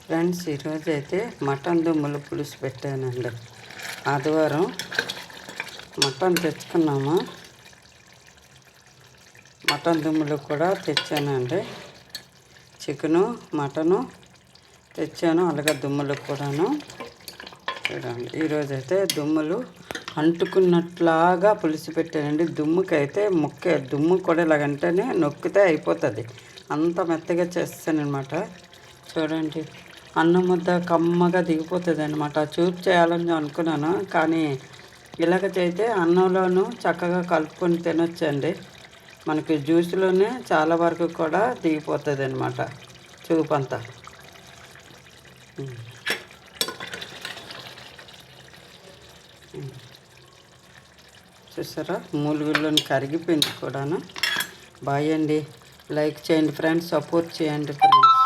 Friends, ఈరోజు అయితే mutton దుమ్ములు పులుసు పెట్టానండి. ఆదివారం మటన్ తెచ్చుకున్నాము. మటన్ దుమ్ములు కూడా తెచ్చానండి. చికెను మటను తెచ్చాను, అలాగే దుమ్ములు కూడాను. చూడండి, ఈరోజైతే దుమ్ములు అంటుకున్నట్లాగా పులుసు పెట్టానండి. దుమ్ముకైతే దుమ్ము కూడా ఇలాగంటేనే నొక్కితే అయిపోతుంది, అంత మెత్తగా చేస్తానమాట. చూడండి, అన్నం ముద్ద కమ్మగా దిగిపోతుంది అనమాట. చూపు చేయాలని అనుకున్నాను, కానీ ఇలాగ చేస్తే అన్నంలోనూ చక్కగా కలుపుకొని తినొచ్చండి. మనకి జ్యూస్లోనే చాలా వరకు కూడా దిగిపోతుంది అనమాట చూపు అంతా. చూసారా, మూలుగుల్లోని కరిగిపోయింది కూడాను. బాయ్ అండి. లైక్ చేయండి ఫ్రెండ్స్, సపోర్ట్ చేయండి ఫ్రెండ్స్.